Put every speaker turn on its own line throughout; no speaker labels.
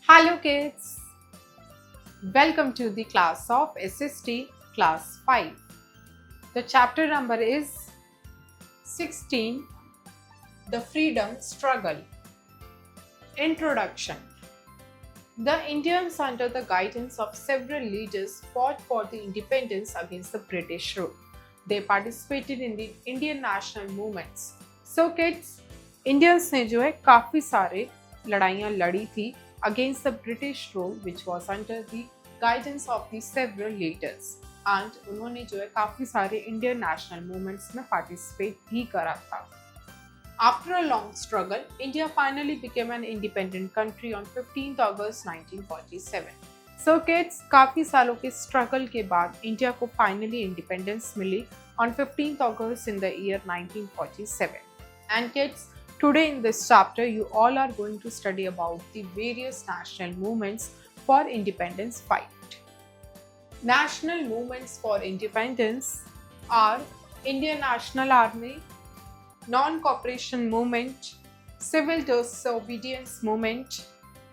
Hello kids, welcome to the class of SST class 5. The chapter number is 16, The Freedom Struggle. Introduction. The Indians, under the guidance of several leaders, fought for the independence against the British rule. They participated in the Indian national movements. So kids, Indians ने जो है काफ़ी सारे लड़ाइयाँ लड़ी थी against the British rule which was under the guidance of the several leaders, and उन्होंने जो है काफ़ी सारे Indian national movements में participate भी करा था. After a long struggle, India finally became an independent country on 15th August 1947. So kids, काफ़ी सालों के struggle के बाद इंडिया को finally independence milli on 15th August in the year 1947. And kids, today in this chapter, you all are going to study about the various national movements for independence fight. National movements for independence are Indian National Army, Non-Cooperation Movement, Civil Disobedience Movement,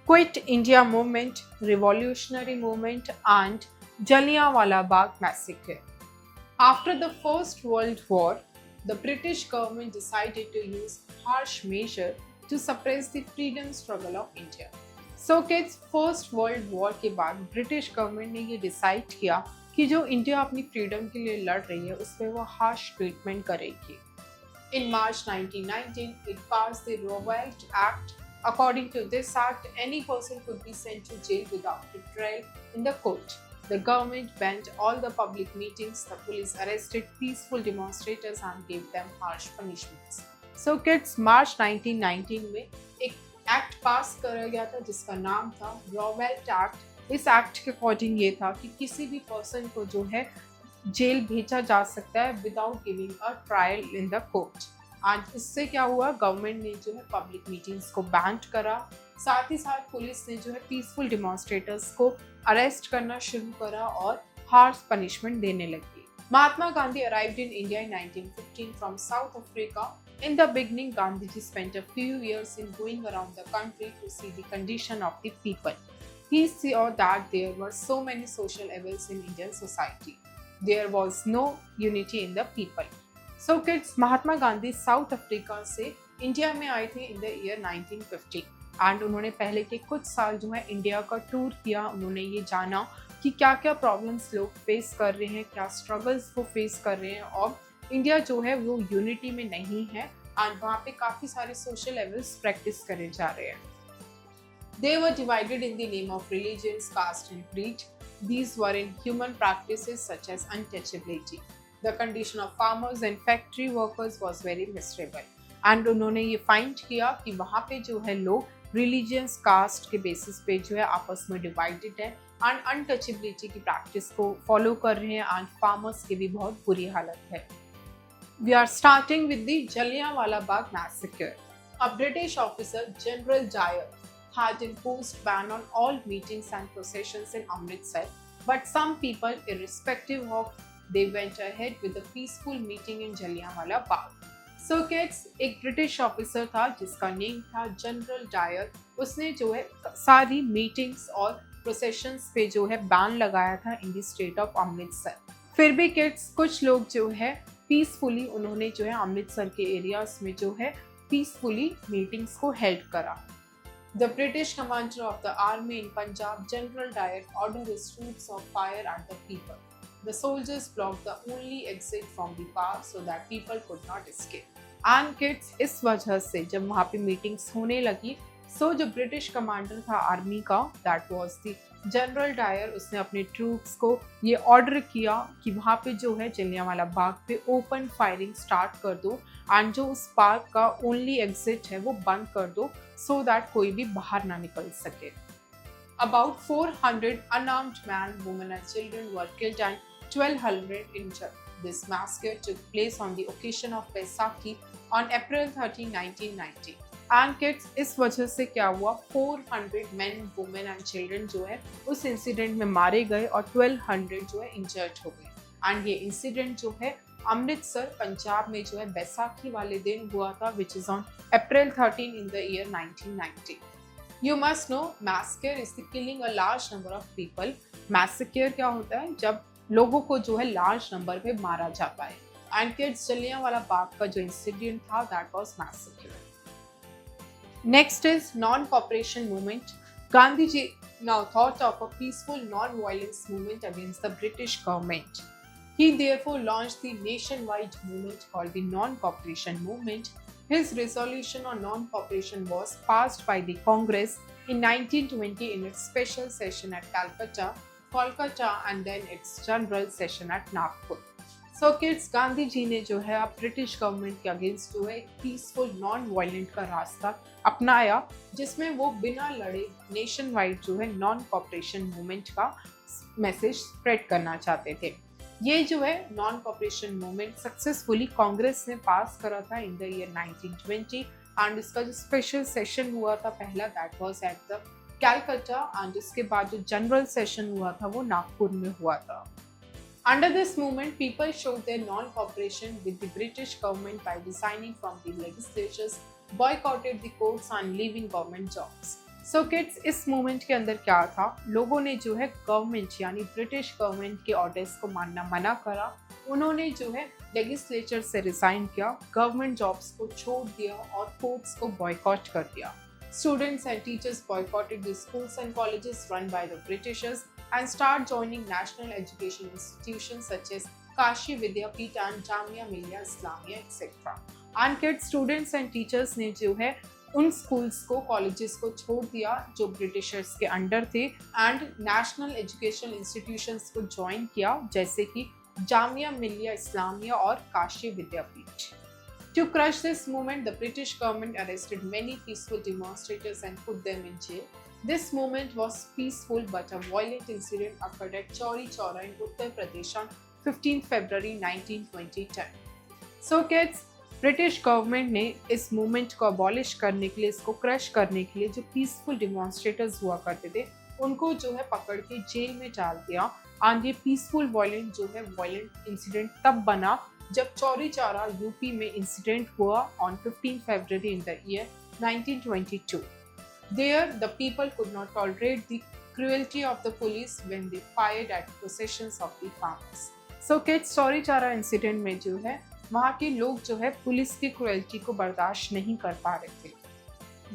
Quit India Movement, Revolutionary Movement, and Jallianwala Bagh Massacre. After the First World War, the British government decided to use harsh measures to suppress the freedom struggle of India. So kids, First World War के बाद British government ने ये decide किया कि जो India अपनी freedom के लिए लड़ रही है उस पर वो harsh treatment करेगी. In March 1919, it passed the Revolt Act. According to this act, any person could be sent to jail without a trial in the court. The government banned all the public meetings. The police arrested peaceful demonstrators and gave them harsh punishments. So kids, March 1919 में एक act पास करा गया था जिसका नाम था रॉवेल्ट act. इस act के अकॉर्डिंग ये था कि किसी भी पर्सन को जो है जेल भेजा जा सकता है without giving a trial in the court. आज इससे क्या हुआ, गवर्नमेंट ने जो है पब्लिक मीटिंग्स को बैन करा, साथ ही साथ पुलिस ने जो है पीसफुल डिमॉन्स्ट्रेटर्स को अरेस्ट करना शुरू करा और हार्श पनिशमेंट देने लगी. Mahatma Gandhi arrived in India in 1915 from South Africa. In the beginning, Gandhiji spent a few years in going around the country to see the condition of the people. He saw that there were so many social evils in Indian society. There was no unity in the people. So kids, Mahatma Gandhi South Africa से India में आए थे in the year 1950. And उन्होंने पहले के कुछ साल जो है इंडिया का टूर किया. उन्होंने ये जाना कि क्या क्या प्रॉब्लम्स लोग फेस कर रहे हैं, क्या स्ट्रगल्स वो फेस कर रहे हैं, और इंडिया जो है वो यूनिटी में नहीं है एंड वहाँ पे काफ़ी सारे सोशल लेवल्स प्रैक्टिस करे जा रहे हैं. They were divided in the name of religions, caste and creed. These were inhuman practices such as untouchability. The condition of farmers and factory workers was very miserable. And उन्होंने ये find किया कि वहाँ पे जो है लोग रिलीजियस कास्ट के बेसिस पे जो है आपस में डिवाइडेड है एंड अनटचेबिलिटी की प्रैक्टिस को फॉलो कर रहे हैं एंड फार्मर्स की भी बहुत बुरी हालत है. We are starting with the Jallianwala Bagh massacre. A British officer general Dyer had imposed ban on all meetings and processions in Amritsar, but some people, irrespective of, they went ahead with a peaceful meeting in Jallianwala Bagh. So kids, एक British officer था जिसका name था general Dyer. उसने जो है सारी meetings और processions पे जो है बैन लगाया था in the state of Amritsar. फिर भी किड्स, कुछ लोग जो है पीसफुली उन्होंने जो है अमृतसर के एरियाज में जो है पीसफुली मीटिंग्स को हेल्ड करा. The British commander of the army in Punjab, General Dyer, ordered his troops of fire at the people. The soldiers blocked the only exit from the park so that people could not escape. And kids, इस वजह से जब वहाँ पे meetings होने लगी, so जो British commander था आर्मी का, that was the general Dyer, उसने अपने ट्रूप्स को ये ऑर्डर किया कि वहाँ पे जो है जलियांवाला बाग पे ओपन फायरिंग स्टार्ट कर दो एंड जो उस पार्क का ओनली एग्जिट है वो बंद कर दो सो दैट कोई भी बाहर ना निकल सके. About 400 unarmed men, women and children were killed and 1200 injured. This massacre took place on the occasion of Baisakhi on April 13, 1990. And kids, इस वजह से क्या हुआ, 400 men, women and children जो है उस इंसिडेंट में मारे गए और 1200 जो है इंजर्ड हो गए. एंड ये इंसिडेंट जो है अमृतसर पंजाब में जो है बैसाखी वाले दिन हुआ था, which is on April 13 in the year 1990. You must know massacre is the killing a large number of people. Massacre क्या होता है? जब लोगों को जो है लार्ज नंबर में मारा जाता है. एंड किड्स, जलियांवाला बाग का जो इंसिडेंट था, that was massacre. Next is non cooperation movement. Gandhi ji now thought of a peaceful non-violence movement against the British government. He therefore launched the nationwide movement called the Non-Cooperation Movement. His resolution on non-cooperation was passed by the Congress in 1920 in its special session at Kolkata, and then its general session at Nagpur. So kids, Gandhi ji ने जो है अब British government के against जो है एक peaceful non violent का रास्ता अपनाया, जिसमें वो बिना लड़े नेशन वाइड जो है नॉन कॉपरेशन मूवमेंट का मैसेज स्प्रेड करना चाहते थे. ये जो है non cooperation movement successfully Congress ने पास करा था इन द ईयर 1920, एंड इसका जो स्पेशल सेशन हुआ था पहला, that was at the Calcutta, and इसके बाद जो जनरल सेशन हुआ था वो नागपुर में हुआ था. Under this movement, people showed their non-cooperation with the British government by resigning from the legislatures, boycotted the courts and leaving government jobs. So kids, इस movement के अंदर क्या था? लोगों ने जो है गवर्नमेंट यानी ब्रिटिश गवर्नमेंट के ऑर्डर्स को मानना मना करा. उन्होंने जो है लेजिस्लेचर से रिजाइन किया, गवर्नमेंट जॉब्स को छोड़ दिया और कोर्ट्स को बॉयकॉट कर दिया. Students and teachers boycotted the schools and colleges run by the Britishers and start joining national education institutions such as Kashi Vidyapeeth and Jamia Millia Islamia etc. And kids, students and teachers ने जो है उन schools को, colleges को छोड़ दिया जो Britishers के अंडर थे, and national education institutions को join किया, जैसे कि जामिया मिलिया इस्लामिया और काशी विद्यापीठ. To crush this movement, the British government arrested many peaceful demonstrators and put them in jail. This movement was peaceful, but a violent incident occurred at Chauri Chaura in Uttar Pradesh on 15 February 1920. So kids, British government ने इस movement को abolish करने के लिए, इसको crush करने के लिए जो peaceful demonstrators हुआ करते थे, उनको जो है पकड़ के जेल में डाल दिया. और ये peaceful violent जो है violent incident तब बना जब चौरी चौरा यूपी में इंसिडेंट हुआ on 15 February in the year 1922. There, the people could not tolerate the cruelty of the police when they fired at processions of the farmers. So kids, Chauri Chaura incident में जो है वहाँ के लोग जो है पुलिस की क्रुएल्टी को बर्दाश्त नहीं कर पा रहे थे.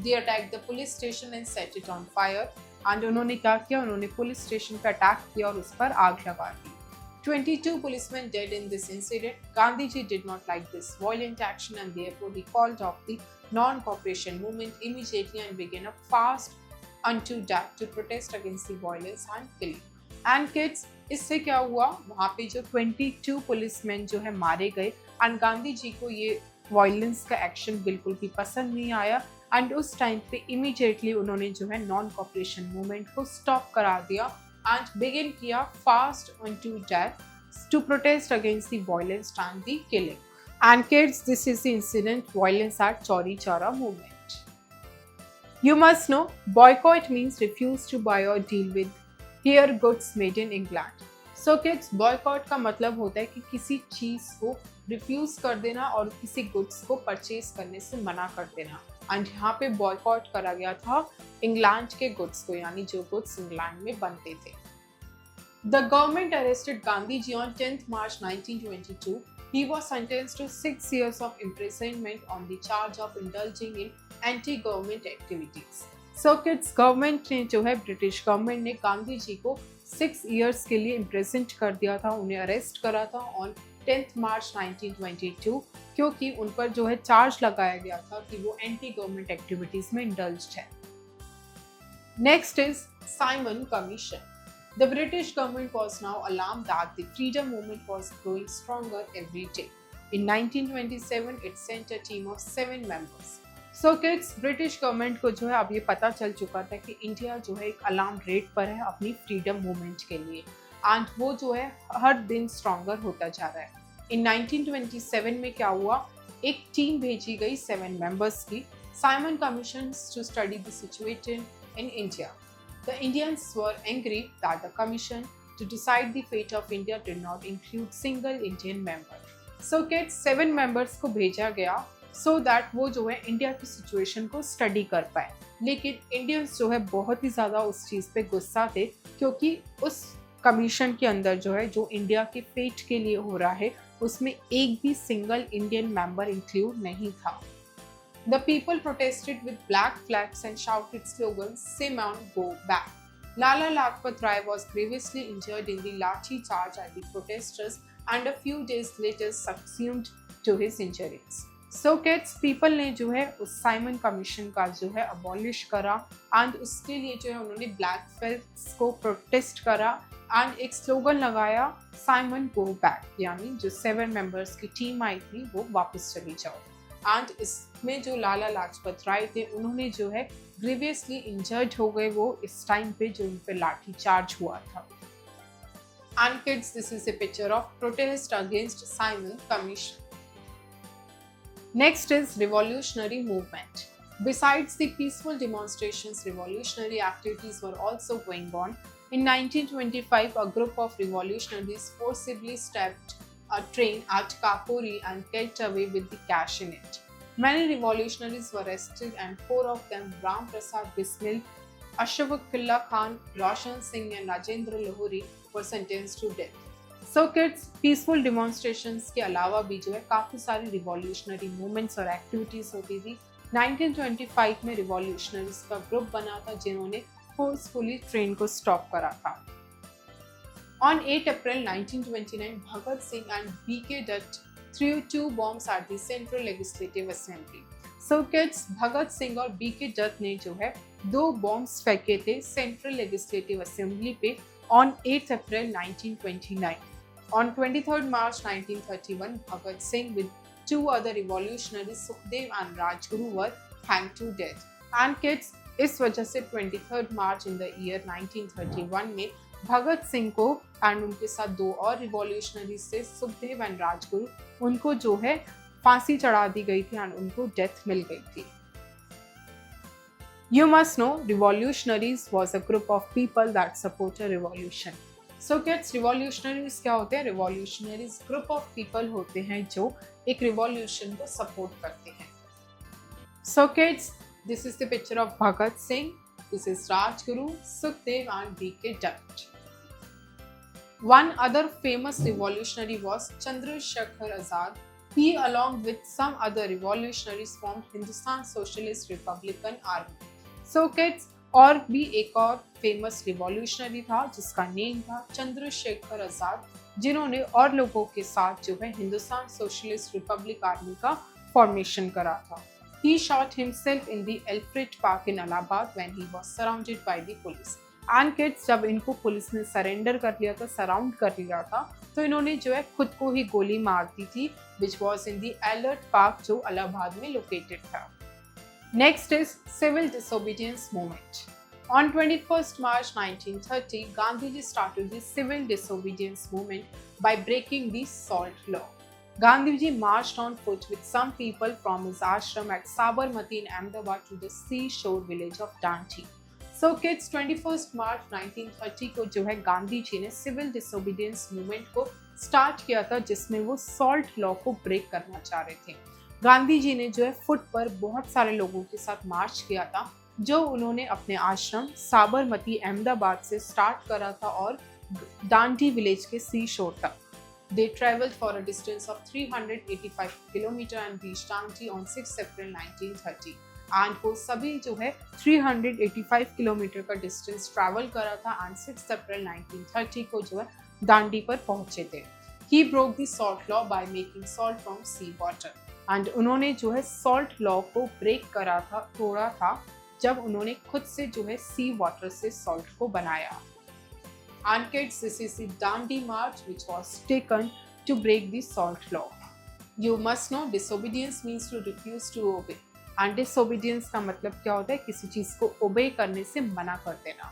They attacked the police station and set it on fire. And उन्होंने क्या किया? उन्होंने पुलिस स्टेशन पर अटैक किया और उस पर आग लगा दी. 22 policemen dead in this incident. Gandhiji did not like this violent action and therefore he called off the non-cooperation movement immediately and began a fast unto death to protest against the violence and killing. And kids, इससे क्या हुआ? वहाँ पे जो 22 policeman जो है मारे गए, and गांधी जी को ये वायलेंस का एक्शन बिल्कुल भी पसंद नहीं आया, एंड उस टाइम पे इमीडिएटली उन्होंने जो है नॉन कॉपरेशन मूवमेंट को स्टॉप करा दिया and begin किया fast unto death to protest against the violence and the killing. And kids, this is the incident violence at Chauri Chaura movement. You must know, boycott means refuse to buy or deal with here goods made in England. So kids, boycott का मतलब होता है कि किसी चीज को refuse कर देना और किसी गुड्स को परचेज करने से मना कर देना. एंड यहाँ पे बॉयकॉट करा गया था इंग्लैंड के गुड्स को, यानी जो गुड्स इंग्लैंड में बनते थे. The government arrested Gandhi ji on 10th March 1922. He was sentenced to 6 years of imprisonment on the charge of indulging in anti-government activities. So kids, government ने जो है ब्रिटिश गवर्नमेंट ने गांधी जी को 6 years के लिए इम्प्रेजेंट कर दिया था, उन्हें अरेस्ट करा था ऑन 10th March 1922, क्योंकि उन पर जो है चार्ज लगाया गया था कि वो एंटी गवर्नमेंट एक्टिविटीज में इंडल्ज्ड है. Next is Simon commission. The British government was now alarmed that the freedom movement was growing stronger every day. In 1927, it sent a team of 7 members. So kids, British government को जो है अब ये पता चल चुका था कि इंडिया जो है एक अलार्म रेट पर है अपनी फ्रीडम मूवमेंट के लिए, एंड वो जो है हर दिन स्ट्रॉन्गर होता जा रहा है. इन 1927 में क्या हुआ? एक टीम भेजी गई 7 मेंबर्स की, Simon commission, to study the situation in India. The Indians were angry that the commission to decide the fate of India did not include single Indian member. So kids 7 members को भेजा गया so that वो जो है India की situation को study कर पाए। लेकिन इंडियंस जो है बहुत ही ज़्यादा उस चीज़ पे गुस्सा थे, क्योंकि उस कमीशन के अंदर जो है जो इंडिया के फेट के लिए हो रहा है उसमें एक भी सिंगल इंडियन मेंबर इंक्लूड नहीं था। The people protested with black flags and shouted slogans, "Simon, go back." Lala Lajpat Rai was grievously injured in the lathi charge at the protesters and a few days later succumbed to his injuries. So kids, people ने जो है उस Simon commission का जो है abolish करा and उसके लिए जो है उन्होंने ब्लैक फ्लैग्स को प्रोटेस्ट करा एंड एक स्लोगन लगाया, साइमन गो बैक, यानी जो 7 मेंबर्स की टीम आई थी वो वापस चली जाओ। एंड इसमें जो लाला लाजपत राय थे उन्होंने जो है ग्रीवियसली इंजर्ड हो गए वो इस टाइम पे जो उन पे लाठी चार्ज हुआ था। And kids, this is a picture of protest against Simon Commission. Next is revolutionary movement. Besides the peaceful demonstrations, revolutionary activities were also going on. In 1925, a group of revolutionaries forcibly stopped a train at Kapuri and kept away with the cash in it. Many revolutionaries were arrested and 4 of them, Ram Prasad Bismil, Ashfaqullah Khan, Roshan Singh and Rajendra Lahori, were sentenced to death. So kids, peaceful demonstrations के अलावा भी जो है काफ़ी सारी revolutionary movements और activities होती थी। 1925 में revolutionaries का ग्रुप बना था जिन्होंने forcefully ट्रेन को स्टॉप करा था। On 8 April 1929, Bhagat Singh and B.K. Dutt threw 2 bombs at the Central Legislative Assembly. So kids, Bhagat Singh और B.K. Dutt ने जो है 2 बॉम्ब्स फेंके थे सेंट्रल लेजिस्लेटिव असेंबली पे on 8 April 1929. On 23rd March 1931, Bhagat Singh with 2 other revolutionaries, Sukhdev and Rajguru, were hanged to death. And kids, इस वजह से 23rd March in the year 1931 में भगत सिंह को एंड उनके साथ 2 और रिवॉल्यूशनरी से सुखदेव एंड राजगुरु, उनको जो है फांसी चढ़ा दी गई थी एंड उनको डेथ मिल गई थी। You must know, revolutionaries was a group of people that support a revolution. So kids, revolutionaries क्या होते हैं? Revolutionaries group of people होते हैं जो एक revolution को support करते हैं। So kids, this is the picture of Bhagat Singh. This is Rajguru, Sukhdev and B.K. Dutt. One other famous revolutionary was Chandrasekhar Azad. He, along with some other revolutionaries, formed Hindustan Socialist Republican Army. So kids, और भी एक और famous revolutionary था जिसका name था चंद्रशेखर आजाद, जिन्होंने और लोगों के साथ जो है हिंदुस्तान सोशलिस्ट रिपब्लिक आर्मी का फॉर्मेशन करा था। He shot himself in the Alfred Park in Allahabad when he was surrounded by the police. And kids, जब इनको पुलिस ने सरेंडर कर लिया था, सराउंड कर लिया था, तो इन्होंने जो है खुद को ही गोली मार दी थी, which was in the Alert Park जो इलाहाबाद में लोकेटेड था। Next is civil disobedience movement. On 21st March 1930, Gandhiji started the civil disobedience movement by breaking the salt law. Gandhiji marched on foot with some people from his ashram at Sabarmati in Ahmedabad to the seashore village of Danti. So kids, 21st March 1930 को जो है गांधी जी ने civil disobedience movement को start किया था, जिसमें वो salt law को ब्रेक करना चाह रहे थे। गांधी जी ने जो है फुट पर बहुत सारे लोगों के साथ मार्च किया था, जो उन्होंने अपने आश्रम साबरमती अहमदाबाद से स्टार्ट करा था और डांडी विलेज के सी शोर तक। They traveled for a distance of 385 kilometre and reached Danti on 6 April 1930. And वो सभी जो है 385 किलोमीटर का डिस्टेंस ट्रैवल करा था एंड 6 अप्रैल 1930 को जो है दांडी पर पहुंचे थे। He broke the salt law by making salt from sea water. And उन्होंने जो है सॉल्ट लॉ को ब्रेक करा था, तोड़ा था, जब उन्होंने खुद से जो है सी वाटर से सॉल्ट को बनाया। And kids, this is the Dandi March which was taken to break the salt law. You must know, disobedience means to refuse to obey. And disobedience का मतलब क्या होता है? किसी चीज को obey करने से मना कर देना।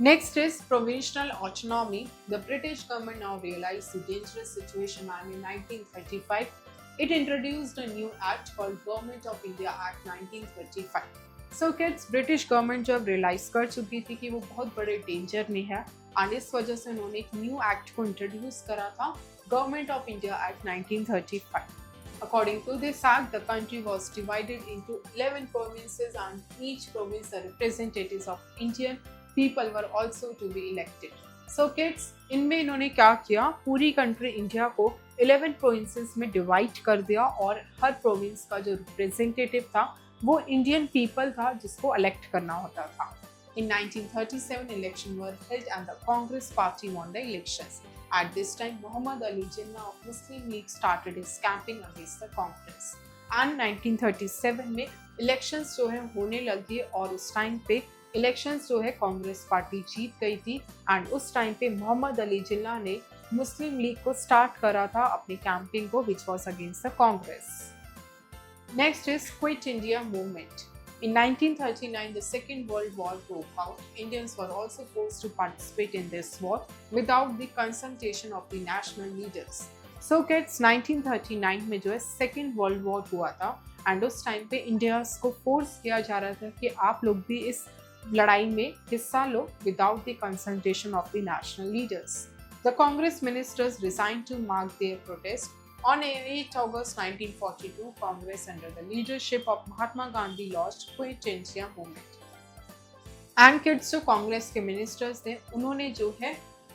Next is provincial autonomy. The British government now realized the dangerous situation, and in 1935 it introduced a new act called Government of India Act 1935. So kids, British government जब रियलाइज कर चुकी थी कि वो बहुत बड़े डेंजर में है, और इस वजह से उन्होंने एक न्यू एक्ट को इंट्रोड्यूस करा था, Government of India Act 1935. According to this act, the country was divided into 11 provinces and each province the representatives of Indian people were also to be elected. So kids, इनमें इन्होंने क्या किया, पूरी country India को 11 provinces में divide कर दिया और हर प्रोविंस का जो रिप्रेजेंटेटिव था वो इंडियन पीपल था जिसको इलेक्ट करना होता था. In 1937, elections were held and the Congress party won the elections. At this time, Muhammad Ali Jinnah of Muslim League started his campaign against the Congress. And 1937 में elections जो है होने लगी और उस टाइम पे elections जो है कांग्रेस पार्टी जीत गई थी एंड उस टाइम पे मोहम्मद अली जिन्ना ने मुस्लिम लीग को स्टार्ट करा था अपनी कैंपेन को which was against the Congress. Next is Quit India movement. In 1939, the Second World War broke out. Indians were also forced to participate in this war without the consultation of the national leaders. So kids, 1939 में जो है Second World War हुआ था and उस time पे Indians को force किया जा रहा था कि आप लोग भी इस लड़ाई में हिस्सा लो without the consultation of the national leaders. The Congress ministers resigned to mark their protest. On 8 August 1942, Congress under the leadership of Mahatma Gandhi launched Quit India movement. And kids जो कांग्रेस के मिनिस्टर्स थे उन्होंने जो है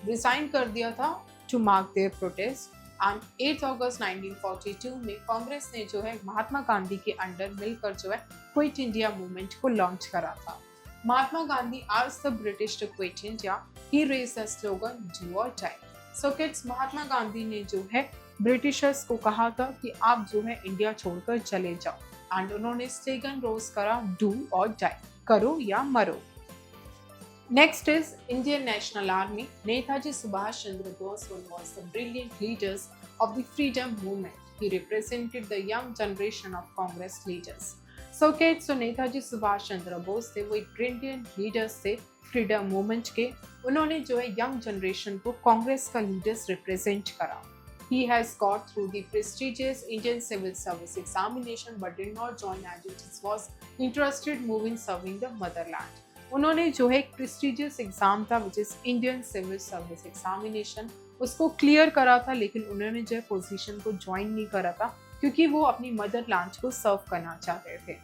resign कर दिया था to mark their protest. And 8 अगस्त 1942 में कांग्रेस ने जो है महात्मा गांधी के अंडर मिलकर जो है क्विट इंडिया मूवमेंट को लॉन्च करा था. Mahatma Gandhi asked the British to quit India. He raised the slogan "Do or die." So kids, Mahatma Gandhi ने जो है ब्रिटिशर्स को कहा था कि आप जो है इंडिया छोड़कर चले जाओ एंड उन्होंने स्लोगन रोज करा डू और डाई, करो या मरो. Next is Indian national army. Netaji Subhash Chandra Bose was the brilliant leaders of the freedom movement. He represented the young generation of Congress leaders. So kids, so Netaji Subhash Chandra Bose थे वो एक ब्रिलियंट लीडर्स थे फ्रीडम मूवमेंट के. उन्होंने जो है यंग जनरेशन को कांग्रेस का लीडर्स रिप्रेजेंट करा. He has got through the prestigious Indian Civil Service examination but did not join as it was interested moving serving the motherland. उन्होंने जो है एक prestigious एग्जाम था which is Indian Civil Service examination उसको clear करा था लेकिन उन्होंने जो है पोजीशन को ज्वाइन नहीं करा था क्योंकि वो अपनी मदरलैंड को सर्व करना चाहते थे.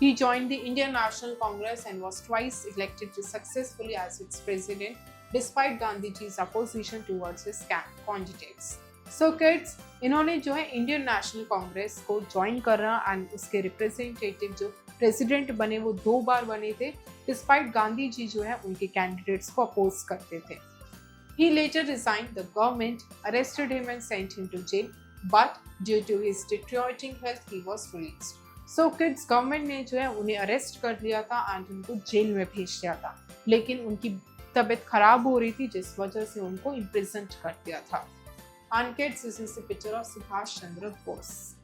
He joined the Indian National Congress and was twice elected successfully as its president despite Gandhiji's opposition towards his candidates. So kids, इन्होंने जो है इंडियन नेशनल कांग्रेस को ज्वाइन करा एंड उसके रिप्रेजेंटेटिव जो प्रेसिडेंट बने वो 2 बार बने थे डिस्पाइट गांधी जी जो है उनके कैंडिडेट्स को अपोज करते थे. He later resigned the government, arrested him and sent him to jail, but due to his deteriorating health he was released. So kids, government ने जो है उन्हें अरेस्ट कर लिया था एंड उनको जेल में भेज दिया था लेकिन उनकी तबीयत खराब हो रही थी जिस वजह से उनको इम्प्रिजन्ड कर दिया था. And kids, this is the picture of Subhash Chandra Bose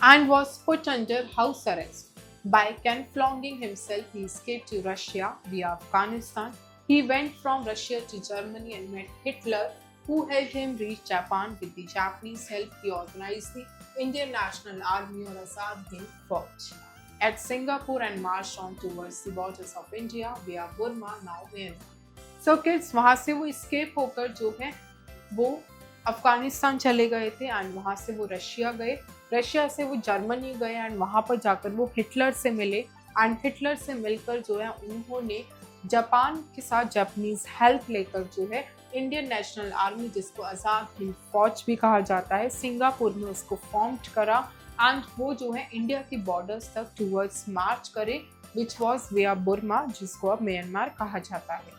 and was put under house arrest. By camouflaging himself, he escaped to Russia via Afghanistan. He went from Russia to Germany and met Hitler, who helped him reach Japan. With the Japanese help, he organized the Indian National Army or Azad Hind Fauj at Singapore and marched on towards the borders of India via Burma, now Myanmar. So kids, वहाँ से वो escape होकर जो है वो अफगानिस्तान चले गए थे एंड वहाँ से वो रशिया गए, रशिया से वो जर्मनी गए एंड वहाँ पर जाकर वो हिटलर से मिले एंड हिटलर से मिलकर जो है उन्होंने जापान के साथ जापानीज हेल्प लेकर जो है इंडियन नेशनल आर्मी जिसको आज़ाद हिंद फौज भी कहा जाता है सिंगापुर में उसको फॉर्म करा एंड वो जो है इंडिया की बॉर्डर्स तक टूवर्ड्स मार्च करे विच वॉज विया बुर्मा जिसको अब म्यांमार कहा जाता है.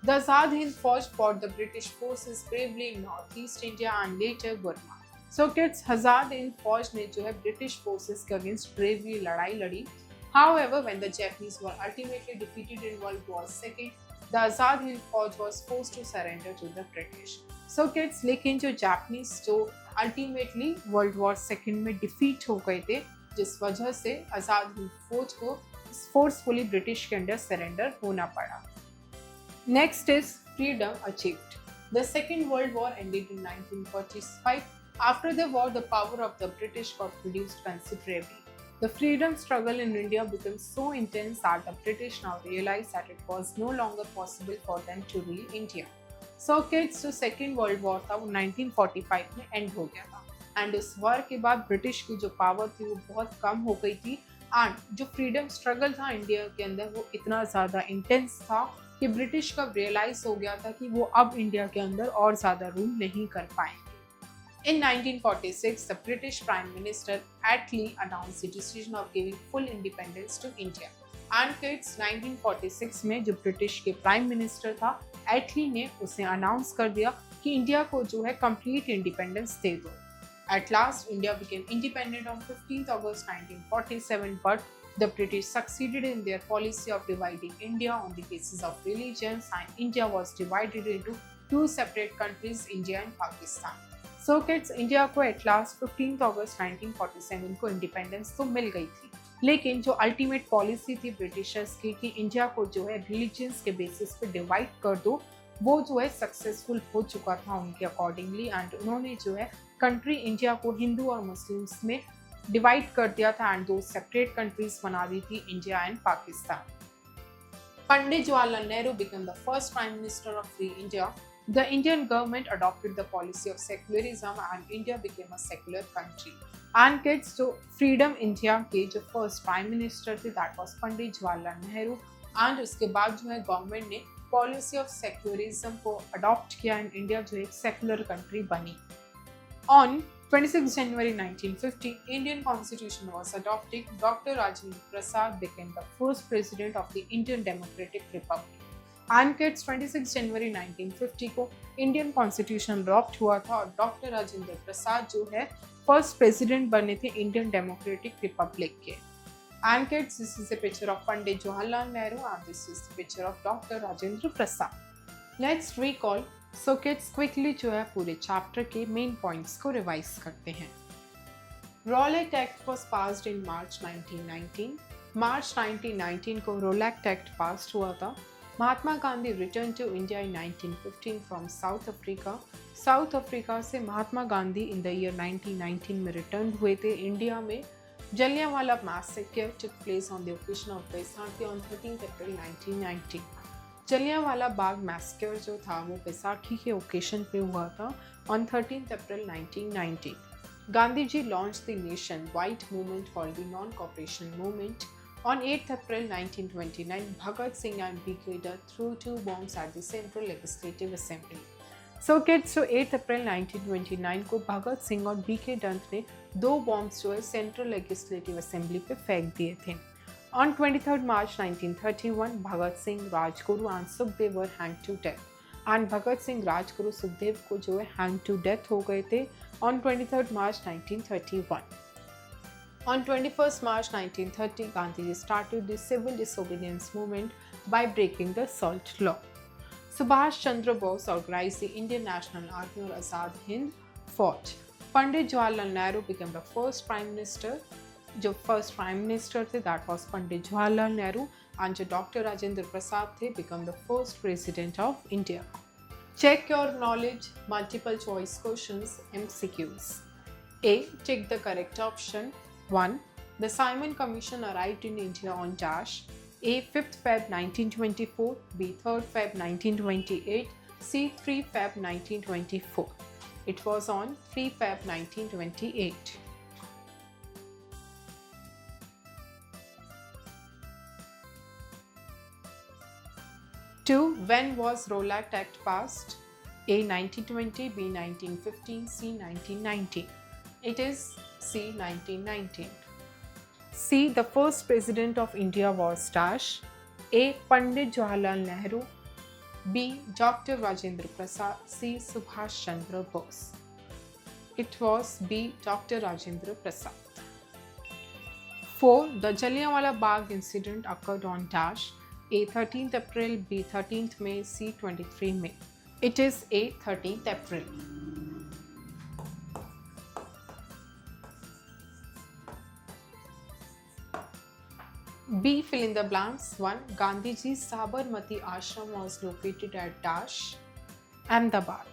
The Azad Hind Fauj fought the British forces bravely in Northeast India and later Burma. So kids, Azad Hind Fauj ने जो है British forces के against bravely लड़ाई लड़ी. However, when the Japanese were ultimately defeated in World War II, the Azad Hind Fauj was forced to surrender to the British. So kids, लेकिन जो Japanese जो ultimately World War II में defeat हो गए थे जिस वजह से आज़ाद हिंद फौज को forcefully British के अंडर surrender होना पड़ा. Next is freedom achieved. The Second World War ended in 1945. After the war, the power of the British got reduced considerably. The freedom struggle in India became so intense that the British now realized that it was no longer possible for them to rule India. So kids जो second world war था वो 1945 में and हो गया था and उस war के बाद ब्रिटिश की जो पावर थी वो बहुत कम हो गई थी एंड जो फ्रीडम स्ट्रगल था इंडिया के अंदर वो इतना ज़्यादा इंटेंस था कि ब्रिटिश का रियलाइज हो गया था कि वो अब इंडिया के अंदर और ज़्यादा रूल नहीं कर पाएंगे। In 1946, the British Prime Minister Attlee announced the decision of giving full independence to India. And kids, 1946 में जो ब्रिटिश के प्राइम मिनिस्टर था एटली ने उसे अनाउंस कर दिया कि इंडिया को जो है कंप्लीट इंडिपेंडेंस दे दो। At last, India became independent on 15th August 1947, but the British succeeded in their policy of dividing India on the basis of religions, and India was divided into two separate countries, India and Pakistan. So kids, India को at last 15 अगस्त 1947 को independence तो मिल गई थी, लेकिन जो ultimate policy थी Britishers की कि इंडिया को जो है रिलीजियंस के बेसिस पे डिवाइड कर दो, वो जो है सक्सेसफुल हो चुका था उनके अकॉर्डिंगली एंड उन्होंने जो है कंट्री इंडिया को हिंदू और मुस्लिम्स में डिवाइड कर दिया था एंड दो सेपरेट कंट्रीज बना दी थी, India and Pakistan. Pandit Jawaharlal Nehru become the first prime minister of free India. The Indian government adopted the policy of secularism and India became a secular country. And kids, जो freedom India के जो first prime minister थे that was Pandit Jawaharlal Nehru and उसके बाद जो है government ने policy of secularism को अडॉप्ट किया एंड इंडिया जो एक सेकुलर कंट्री बनी। On 26 January 1950, Indian Constitution was adopted. Dr. Rajendra Prasad became the first president of the Indian Democratic Republic. And kids, 26 जनवरी 1950 को इंडियन कॉन्स्टिट्यूशन अडॉप्ट हुआ था और doctor Rajendra Prasad जो है फर्स्ट प्रेसिडेंट बने थे इंडियन डेमोक्रेटिक रिपब्लिक के। And kids, this is the picture of Pandit Jawaharlal Nehru and this is the picture of doctor Rajendra Prasad. Let's recall. So kids, quickly जो है पूरे चैप्टर के मेन पॉइंट्स को रिवाइज करते हैं। Rowlatt Act was passed in March 1919। March 1919 को Rowlatt Act pass हुआ था। Mahatma Gandhi return to India in 1915 from South Africa. South Africa से Mahatma Gandhi in the year 1919 में रिटर्न हुए थे इंडिया में। Jallianwala massacre took place on the occasion of Baisakhi on 13 April 1919। Jallianwala Bagh massacre जो था वो बैसाखी के ओकेजन पे हुआ था on 13 April 1919। Gandhi ji launch the nationwide movement called the non cooperation movement. On 8th April 1929, Bhagat Singh and B.K. Dutt threw two bombs at the Central Legislative Assembly. So kids, so 8th April 1929 को भगत सिंह और B.K. Dutt ने दो bombs जो है central legislative assembly पे फेंक दिए थे। On 23rd March 1931, Bhagat Singh, Rajguru and Sukhdev were hanged to death. And Bhagat Singh, Rajguru, Sukhdev को जो है hanged to death हो गए थे on 23rd March 1931. On 21st March 1930, Gandhi started the civil disobedience movement by breaking the SALT law. Subhash Chandra Bose organized the Indian National Army or Azad Hind fought. Pandit Jawaharlal Nehru became the first prime minister. जो first prime minister थे that was Pandit Jawaharlal Nehru and जो Dr. Rajendra Prasad थे become the first president of India. Check your knowledge. Multiple choice questions, MCQs. A. Check the correct option. 1. The Simon Commission arrived in India on dash. A. 5th Feb 1924, B. 3rd Feb 1928, C. 3 Feb 1924. It was on 3 Feb 1928. 2. When was Rowlatt Act passed? A. 1920, B. 1915, C. 1919. It is C. 1919. C. The first president of India was dash. A. Pandit Jawaharlal Nehru, B. Dr. Rajendra Prasad, C. Subhash Chandra Bose. It was B. Dr. Rajendra Prasad. 4. The Jallianwala Bagh incident occurred on dash. A. 13th April, B. 13th May, C. 23 May. It is A. 13th April. B. Fill in the blanks. 1. Gandhiji's Sabarmati Ashram was located at dash, Ahmedabad.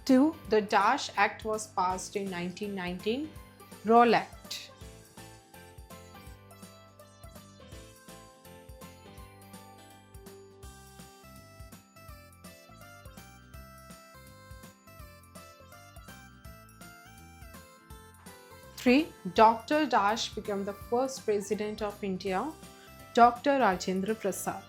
2. The Dash Act was passed in 1919, Rowlatt. 3. Dr. Dash became the first president of India. Dr. Rajendra Prasad.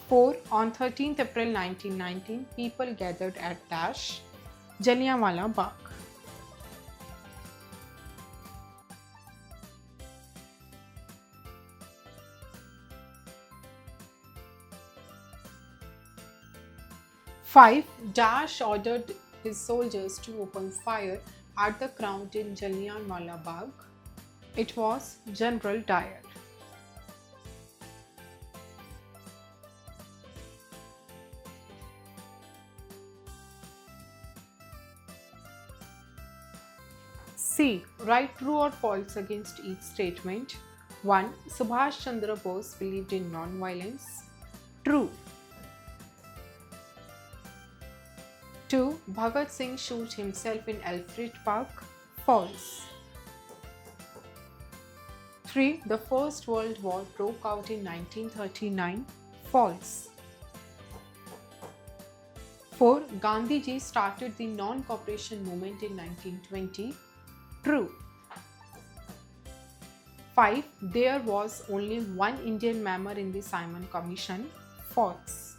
4. On 13th April 1919, people gathered at Dash, Jallianwala Bagh. 5. Dash ordered his soldiers to open fire at the crowd in Jallianwala Bagh. It was General Dyer. 'C. Write true or false against each statement. 1. Subhash Chandra Bose believed in non-violence. True. 2. Bhagat Singh shot himself in Alfred Park. False. 3. The First World War broke out in 1939. False. 4. Gandhiji started the non-cooperation movement in 1920. True. 5. There was only one Indian member in the Simon Commission. False.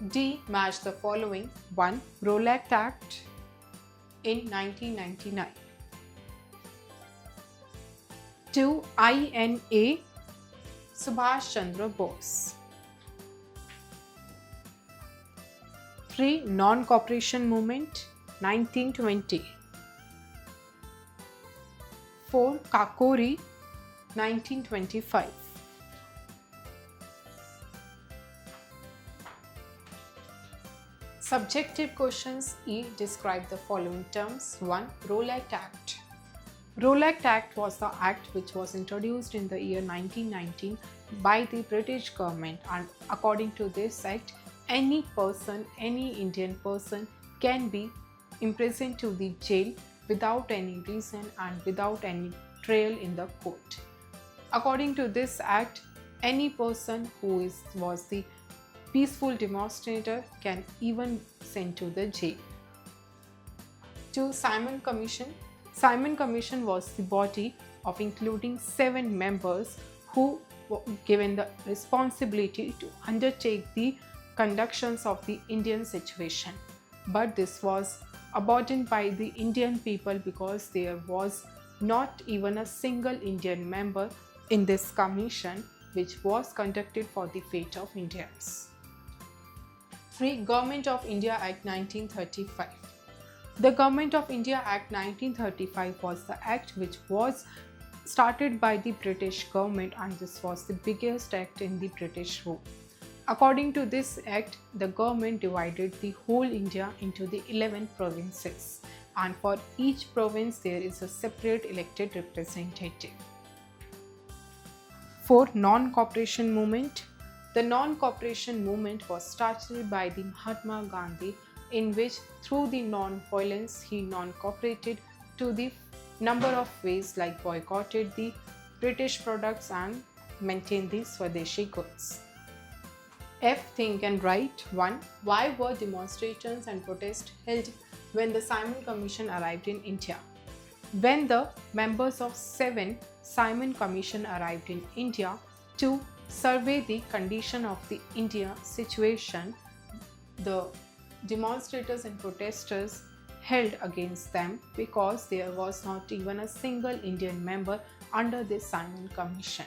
D. Match the following. 1. Rowlatt Act in 1999. 2. INA Subhash Chandra Bose. 3. Non-cooperation movement 1920. 4. Kakori 1925. Subjective questions. E. Describe the following terms. 1. Rowlatt Act. Rowlatt Act was the act which was introduced in the year 1919 by the British government, and according to this act, any person, any Indian person can be imprisoned to the jail without any reason and without any trial in the court. According to this act, any person who was the peaceful demonstrator can even sent to the jail. 2. Simon Commission. Simon Commission was the body of including 7 members who were given the responsibility to undertake the conductions of the Indian situation. But this was abandoned by the Indian people because there was not even a single Indian member in this commission, which was conducted for the fate of Indians. 3. Government of India Act 1935. The Government of India Act 1935 was the act which was started by the British government, and this was the biggest act in the British rule. According to this act, the government divided the whole India into the 11 provinces, and for each province there is a separate elected representative. 4. Non-cooperation movement. The non-cooperation movement was started by the Mahatma Gandhi, in which through the non-violence he non-cooperated to the number of ways, like boycotted the British products and maintained the Swadeshi goods. F. Think and write. 1. Why were demonstrations and protests held when the Simon Commission arrived in India? When the members of 7 Simon Commission arrived in India to survey the condition of the India situation, the demonstrators and protesters held against them because there was not even a single Indian member under this Simon Commission.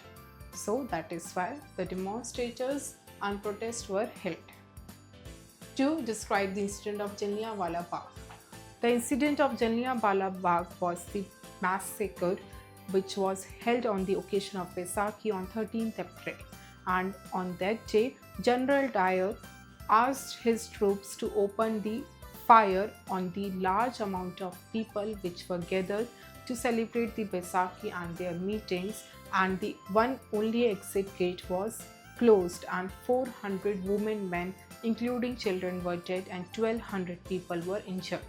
So that is why the demonstrators and protests were held. 2. Describe the incident of Jallianwala Bagh. The incident of Jallianwala Bagh was the massacre which was held on the occasion of Vaisakhi on 13th April. And on that day, General Dyer asked his troops to open the fire on the large amount of people which were gathered to celebrate the Vaisakhi and their meetings, and the one only exit gate was closed, and 400 women, men including children were dead and 1200 people were injured.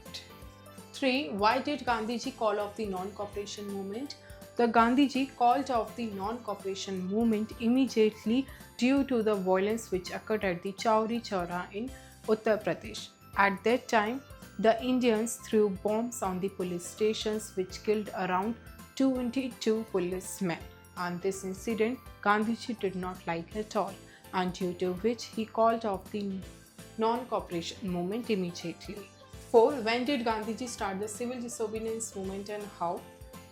3. Why did Gandhiji call off the non-cooperation movement? The Gandhiji called off the non-cooperation movement immediately due to the violence which occurred at the Chowri Chowra in Uttar Pradesh. At that time, the Indians threw bombs on the police stations which killed around 22 policemen. And this incident Gandhiji did not like at all, and due to which he called off the non-cooperation movement immediately. 4. When did Gandhiji start the civil disobedience movement and how?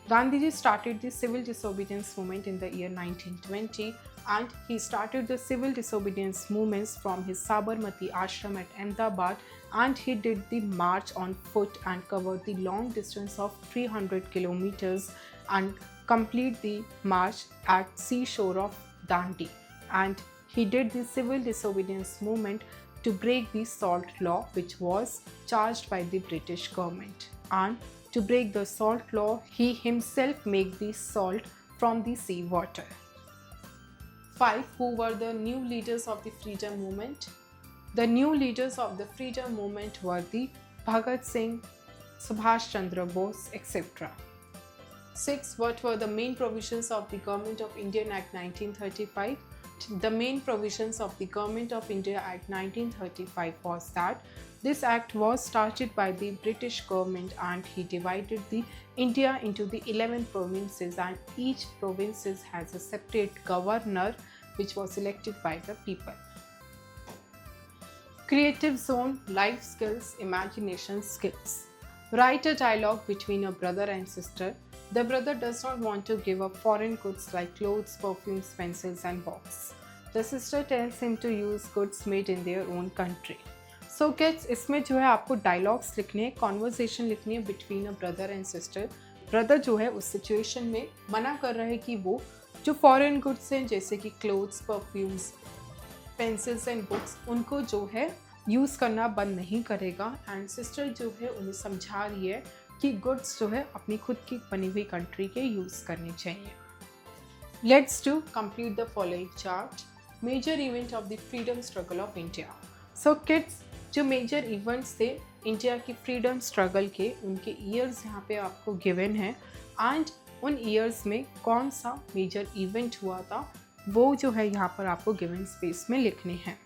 Gandhiji started the civil disobedience movement in the year 1920, and he started the civil disobedience movements from his Sabarmati ashram at Ahmedabad, and he did the march on foot and covered the long distance of 300 kilometers and complete the march at seashore of Dandi. And he did the civil disobedience movement to break the salt law which was charged by the British government. And to break the salt law, he himself made the salt from the sea water. 5. Who were the new leaders of the freedom movement? The new leaders of the freedom movement were the Bhagat Singh, Subhash Chandra Bose, etc. 6. What were the main provisions of the Government of India Act 1935? The main provisions of the Government of India Act 1935 was that this act was started by the British government, and he divided the India into the 11 provinces, and each province has a separate governor which was elected by the people. Creative zone, life skills, imagination skills. Write a dialogue between a brother and sister. The brother does not want to give up foreign goods like clothes, perfumes, pencils and books. The sister tells him to use goods made in their own country. So kids, इसमें जो है आपको dialogues लिखने हैं, conversation लिखनी है between a brother and sister. Brother जो है उस सिचुएशन में मना कर रहा है कि वो जो फॉरेन गुड्स हैं जैसे कि clothes, perfumes, pencils and books, उनको जो है यूज़ करना बंद नहीं करेगा. एंड सिस्टर जो है उन्हें समझा रही है कि गुड्स जो है अपनी खुद की बनी हुई कंट्री के यूज़ करने चाहिए. Let's do complete the following chart. Major event of the freedom struggle of India. So kids, जो मेजर इवेंट्स थे इंडिया की फ्रीडम स्ट्रगल के, उनके ईयर्स यहाँ पे आपको गिवन है, एंड उन ईयर्स में कौन सा मेजर इवेंट हुआ था वो जो है यहाँ पर आपको गिवन स्पेस में लिखने हैं.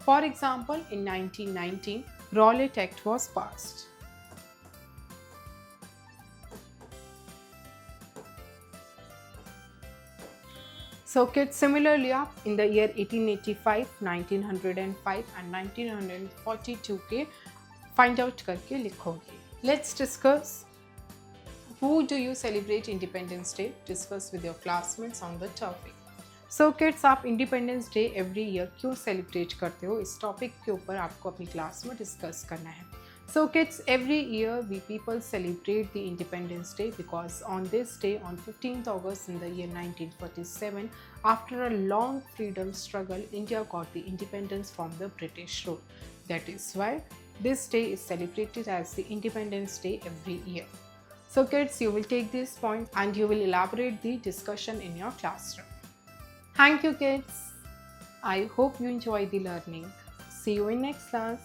For example, in 1919 Rowlatt act was passed. So kids, similarly in the year 1885, 1905 and 1942 के find out करके लिखोगे. Let's discuss who do you celebrate Independence Day? Discuss with your classmates on the topic. So kids, आप Independence Day every year क्यों celebrate करते हो, इस topic के ऊपर आपको अपनी क्लास में discuss करना है. So kids, every year we people celebrate the Independence Day because on this day, on 15th August in the year 1947, after a long freedom struggle, India got the independence from the British rule. That is why this day is celebrated as the Independence Day every year. So kids, you will take this point and you will elaborate the discussion in your classroom. Thank you kids. I hope you enjoy the learning. See you in next class.